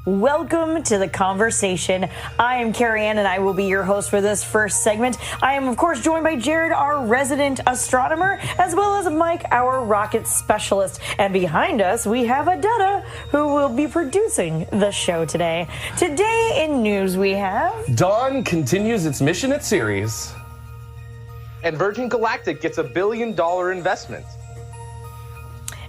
Welcome to the conversation. I am Carrie Ann, and I will be your host for this first segment. I am, of course, joined by Jared, our resident astronomer, as well as Mike, our rocket specialist. And behind us, we have Adetta, who will be producing the show today. Today in news, we have... Dawn continues its mission at Ceres. And Virgin Galactic gets $1 billion investment.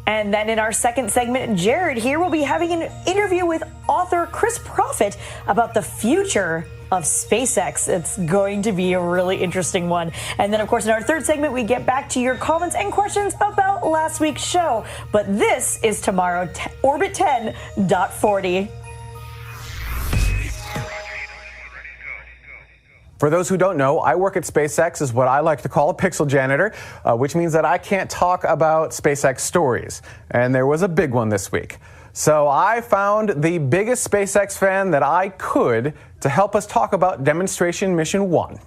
And then in our second segment, Jared here will be having an interview with author Chris Profit about the future of SpaceX. It's going to be a really interesting one. And then, of course, in our third segment, we get back to your comments and questions about last week's show. But this is tomorrow, Orbit 10.40. For those who don't know, I work at SpaceX as what I like to call a pixel janitor, which means that I can't talk about SpaceX stories. And there was a big one this week. So I found the biggest SpaceX fan that I could to help us talk about Demonstration Mission 1.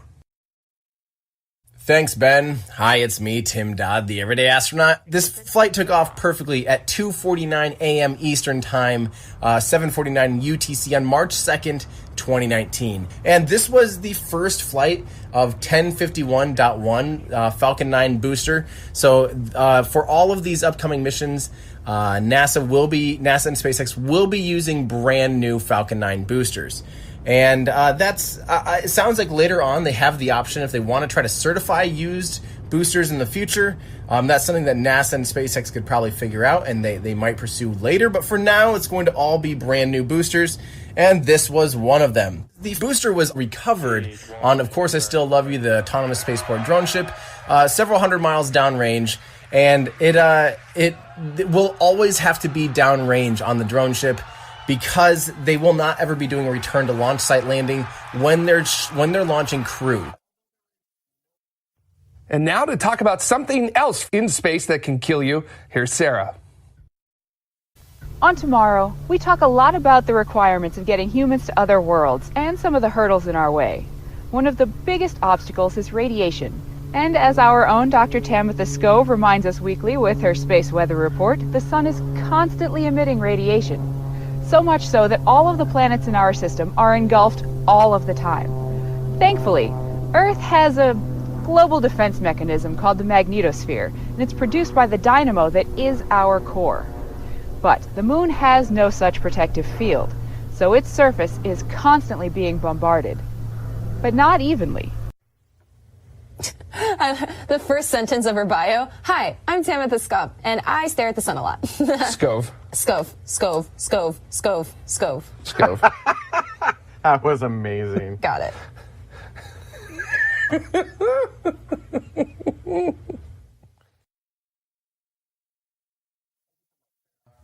Thanks, Ben. Hi, it's me, Tim Dodd, the Everyday Astronaut. This flight took off perfectly at 2:49 a.m. Eastern Time, 7:49 UTC on March 2nd, 2019. And this was the first flight of 1051.1 Falcon 9 booster. So for all of these upcoming missions, NASA and SpaceX will be using brand new Falcon 9 boosters. And it sounds like later on they have the option if they want to try to certify used boosters in the future. That's something that NASA and SpaceX could probably figure out, and they might pursue later. But for now, it's going to all be brand new boosters, and this was one of them. The booster was recovered on, of course, I Still Love You, the autonomous spaceport drone ship, several hundred miles downrange, and it will always have to be downrange on the drone ship, because they will not ever be doing a return to launch site landing when they're launching crew. And now to talk about something else in space that can kill you, here's Sarah. On Tomorrow, we talk a lot about the requirements of getting humans to other worlds and some of the hurdles in our way. One of the biggest obstacles is radiation. And as our own Dr. Tamitha Skov reminds us weekly with her space weather report, the sun is constantly emitting radiation. So much so that all of the planets in our system are engulfed all of the time. Thankfully, Earth has a global defense mechanism called the magnetosphere, and it's produced by the dynamo that is our core. But the moon has no such protective field, so its surface is constantly being bombarded. But not evenly. The first sentence of her bio: "Hi, I'm Tamitha Skov, and I stare at the sun a lot." Skov. Skov, Skov, Skov, Skov, Skov. Skov. That was amazing. Got it.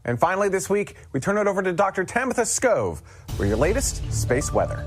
And finally this week, we turn it over to Dr. Tamitha Skov for your latest space weather.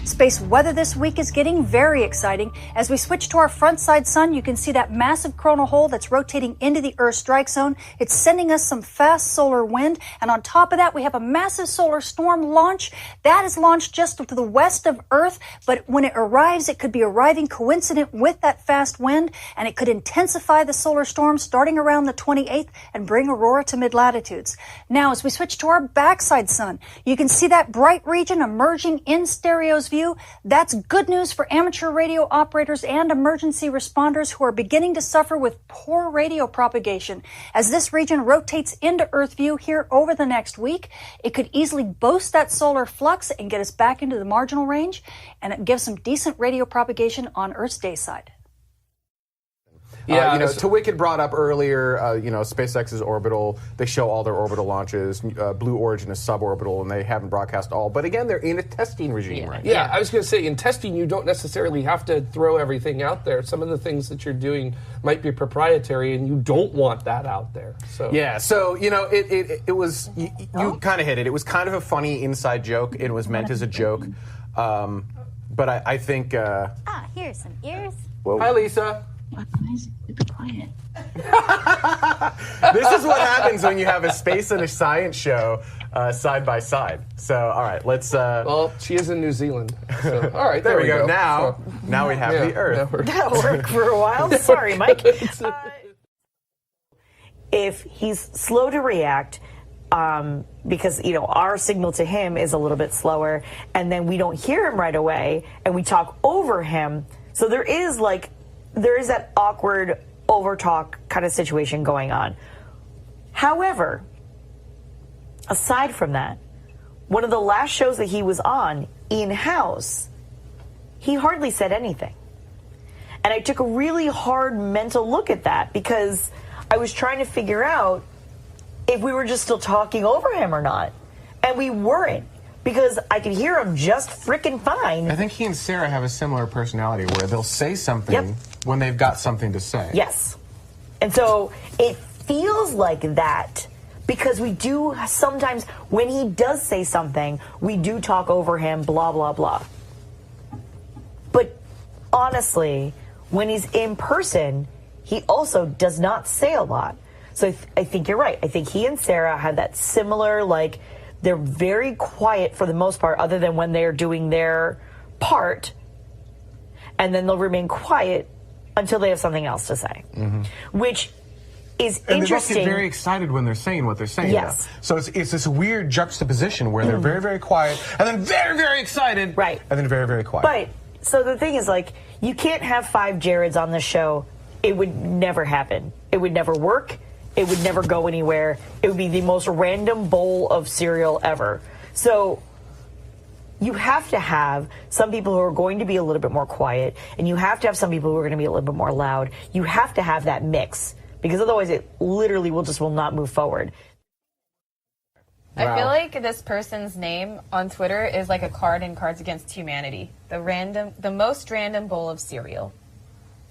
Space weather this week is getting very exciting. As we switch to our front side sun, you can see that massive coronal hole that's rotating into the Earth strike zone. It's sending us some fast solar wind. And on top of that, we have a massive solar storm launch. That is launched just to the west of Earth. But when it arrives, it could be arriving coincident with that fast wind. And it could intensify the solar storm starting around the 28th and bring aurora to mid-latitudes. Now, as we switch to our backside sun, you can see that bright region emerging in stereo's view. That's good news for amateur radio operators and emergency responders who are beginning to suffer with poor radio propagation. As this region rotates into Earth view here over the next week, it could easily boast that solar flux and get us back into the marginal range, and it gives some decent radio propagation on Earth's day side. Yeah, Tawik had brought up earlier, SpaceX's orbital, they show all their orbital launches. Blue Origin is suborbital, and they haven't broadcast all. But again, they're in a testing regime right now. Yeah, I was going to say, in testing, you don't necessarily have to throw everything out there. Some of the things that you're doing might be proprietary, and you don't want that out there. So yeah, so, it was, you kind of hit it. It was kind of a funny inside joke. It was meant as a joke. But I think... here's some ears. Whoa. Hi, Lisa. Why is it be quiet? This is what happens when you have a space and a science show side by side. So, all right, let's... Well, she is in New Zealand. So, all right, there we go. Now we have the Earth. That'll work for a while. Sorry, Mike. If he's slow to react, because, you know, our signal to him is a little bit slower, and then we don't hear him right away, and we talk over him. So there is that awkward over talk kind of situation going on. However, aside from that, one of the last shows that he was on, in-house, he hardly said anything. And I took a really hard mental look at that because I was trying to figure out if we were just still talking over him or not. And we weren't, because I could hear him just freaking fine. I think he and Sarah have a similar personality where they'll say something when they've got something to say. Yes. And so it feels like that because we do sometimes, when he does say something, we do talk over him, blah, blah, blah. But honestly, when he's in person, he also does not say a lot. So I think you're right. I think he and Sarah have that similar, like, they're very quiet for the most part, other than when they're doing their part, and then they'll remain quiet until they have something else to say, which is and interesting. They both get very excited when they're saying what they're saying. Yes. Though. So it's this weird juxtaposition where they're very, very quiet, and then very, very excited, right? And then very, very quiet. But so the thing is, like, you can't have 5 Jareds on the show. It would never happen. It would never work. It would never go anywhere. It would be the most random bowl of cereal ever. So you have to have some people who are going to be a little bit more quiet, and you have to have some people who are going to be a little bit more loud. You have to have that mix, because otherwise it literally will not move forward. I feel like this person's name on Twitter is like a card in Cards Against Humanity. The most random bowl of cereal.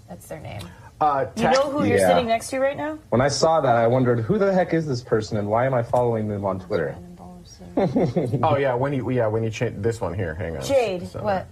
That's their name. You know who you're sitting next to right now? When I saw that, I wondered, who the heck is this person, and why am I following them on Twitter? Oh yeah, when you change this one here, hang on. Jade, so. What?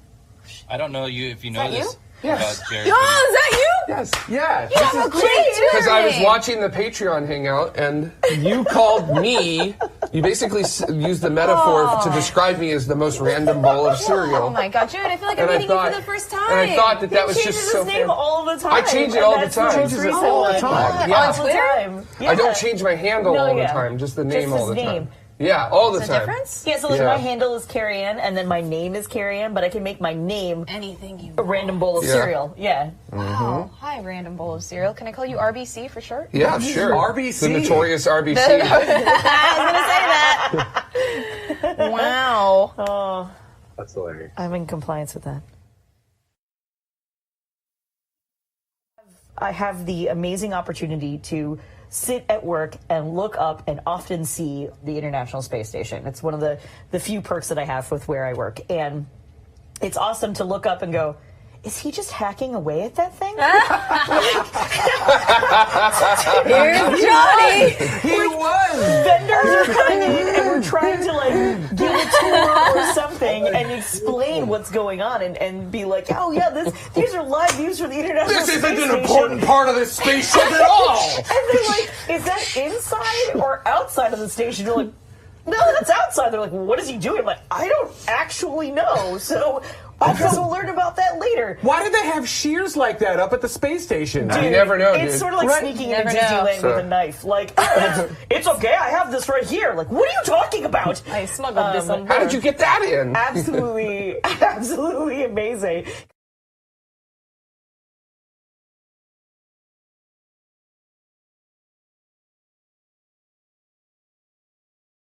I don't know you if you know this. Yes. Jared, Oh, is that you? Yes. Yeah. You have a great Twitter Because I was name. watching the Patreon Hangout, and you called me. You basically used the metaphor to describe me as the most random bowl of cereal. Oh my God, Jared! I feel like I'm meeting you for the first time. And I thought that was He just changes so his name all the time. I change it all the time. Changes it all the time. Yeah. On Twitter? Yeah. I don't change my handle No, all the yeah. time, just the name Just all the his time. name. Yeah, all the Is time. there a difference? Yeah, so like my handle is Carrie Ann, and then my name is Carrie Ann, but I can make my name Anything you a random bowl of cereal. Yeah. Wow. Hi, random bowl of cereal. Can I call you RBC for short? Yeah, sure. RBC. The notorious RBC. I was going to say that. Wow. Oh, That's hilarious. I'm in compliance with that. I have the amazing opportunity to sit at work and look up and often see the International Space Station. It's one of the few perks that I have with where I work. And it's awesome to look up and go, is he just hacking away at that thing? Here's Johnny. He was. Vendors are coming in and we're trying to like give a tour or something and explain what's going on and be like, oh yeah, these are live views from the International This Space isn't Station. an important part of this spaceship at all! And they're like, is that inside or outside of the station? You're like, no, that's outside. They're like, well, what is he doing? I'm like, I don't actually know. So I guess we'll learn about that later. Why did they have shears like that up at the space station? You never know, It's dude. sort of like sneaking into Disneyland with a knife. Like, oh, it's okay, I have this right here. Like, what are you talking about? I smuggled this on How did you get that in? Absolutely, absolutely amazing.